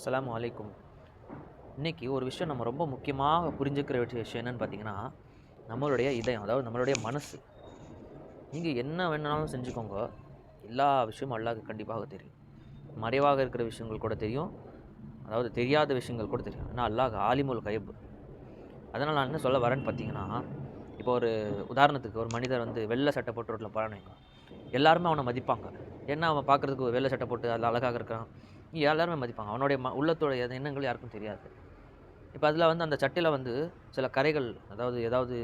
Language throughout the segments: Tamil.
அஸ்ஸலாமு அலைக்கும். இன்னைக்கு ஒரு விஷயம் நம்ம ரொம்ப முக்கியமாக புரிஞ்சுக்கிற வேண்டிய விஷயம் என்னன்னு பார்த்தீங்கன்னா, நம்மளுடைய இதயம். அதாவது நம்மளுடைய மனசு. நீங்க என்ன வேணாலும் செஞ்சுக்கோங்க. எல்லா விஷயமும் அல்லாஹ்வுக்கு கண்டிப்பாக தெரியும். மறைவாக இருக்கிற விஷயங்கள் கூட தெரியும். அதாவது தெரியாத விஷயங்கள் கூட தெரியும். ஏன்னா அல்லாஹ் ஆலிமுல் கய்ப். அதனால நான் என்ன சொல்ல வரேன்னு பார்த்தீங்கன்னா, இப்போ ஒரு உதாரணத்துக்கு ஒரு மனிதர் வந்து வெள்ளை சட்டை போட்டு ரோட்ல போறான்னு வைங்க. எல்லாருமே அவன மதிப்பாங்க. ஏன்னா அவன் பார்க்கறதுக்கு வெள்ளை சட்டை போட்டு அதில அழகாக இருக்கிறான். எல்லாருமே மதிப்பாங்க. அவனுடைய உள்ளத்தோட எண்ணங்கள் யாருக்கும் தெரியாது. இப்ப அதில வந்து அந்த சட்டையில வந்து சில கறைகள், அதாவது ஏதாவது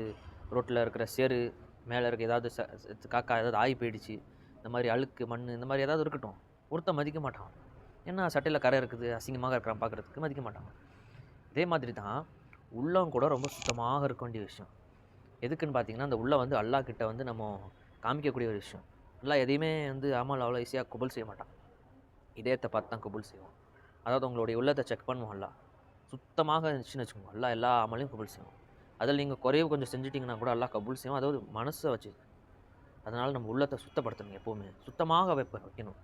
ரோட்ல இருக்கிற சேறு, மேல இருக்க ஏதாவது காக்கா ஏதாவது ஆயி போயிடுச்சு. இந்த மாரி அழுக்கு, மண்ணு இந்த மாரி ஏதாவது இருக்கட்டும். ஒருத்தன் மதிக்க மாட்டான். ஏன்னா சட்டையில கறை இருக்குது, அசிங்கமாக இருக்கிறான் பார்க்கறதுக்கு மதிக்க மாட்டாங்க. இதே மாதிரி தான் உள்ளம் கூட ரொம்ப சுத்தமாக இருக்க வேண்டிய விஷயம். எதுக்குன்னு பார்த்தீங்கன்னா, அந்த உள்ள வந்து அல்லாஹ் கிட்ட வந்து நம்ம காமிக்கக்கூடிய ஒரு விஷயம். அல்லாஹ் எதையுமே வந்து அமல் அவ்வளோ ஈஸியா கபூல் செய்ய மாட்டான். இதயத்த பார்த்து தான் கபூல் செய்வான். அதாவது உங்களுடைய உள்ளத்த செக் பண்ணுவான் அல்லாஹ். சுத்தமாக இருந்துச்சுன்னு வச்சுக்கோங்க, அல்லாஹ் எல்லா அமலையும் கபூல் செய்வான். அதில நீங்க குறைவு கொஞ்சம் செஞ்சுட்டீங்கன்னா கூட அல்லாஹ் கபூல் செய்வான். அதாவது மனச வச்சு. அதனால நம்ம உள்ளத்த சுத்தப்படுத்தணும் எப்பவுமே. சுத்தமாக வைக்கணும்.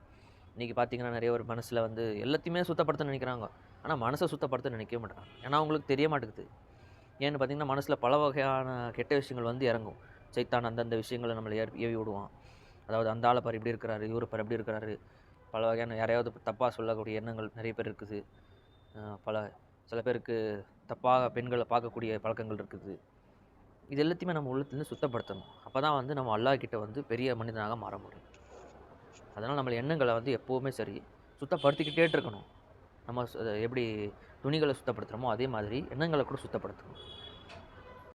இன்னைக்கு பார்த்தீங்கன்னா, நெறைய பேர் மனசுல வந்து எல்லாத்தையுமே சுத்தப்படுத்த நெனைக்கிறாங்க. ஆனா மனச சுத்தப்படுத்த நெனைக்கவே மாட்றாங்க. ஏன்னா அவங்களுக்கு தெரிய மாட்டேங்குது. ஏன்னு பார்த்தீங்கன்னா, மனசுல பல வகையான கெட்ட விஷயங்கள் வந்து இறங்கும். சைத்தான் அந்தந்த விஷயங்கள நம்மள ஏவி விடுவான். அதாவது அந்த ஆள பாரு இப்படி இருக்கிறாரு, இவரு பாரு இப்படி இருக்கிறாரு. பல வகையான யாரையாவது தப்பா சொல்லக்கூடிய எண்ணங்கள் நெறைய பேர் இருக்குது. பல சில பேருக்கு தப்பாக பெண்கள பார்க்கக்கூடிய பழக்கங்கள் இருக்குது. இது எல்லாத்தையுமே நம்ம உள்ளத்துலருந்து சுத்தப்படுத்தணும். அப்பதான் வந்து நம்ம அல்லாஹ் கிட்ட வந்து பெரிய மனிதனாக மாற முடியும். அதனால நம்ம எண்ணங்கள வந்து எப்பவுமே சரி, சுத்தப்படுத்திக்கிட்டே இருக்கணும். நம்ம எப்படி துணிகள சுத்தப்படுத்துறோமோ, அதே மாதிரி எண்ணங்கள கூட சுத்தப்படுத்தணும்.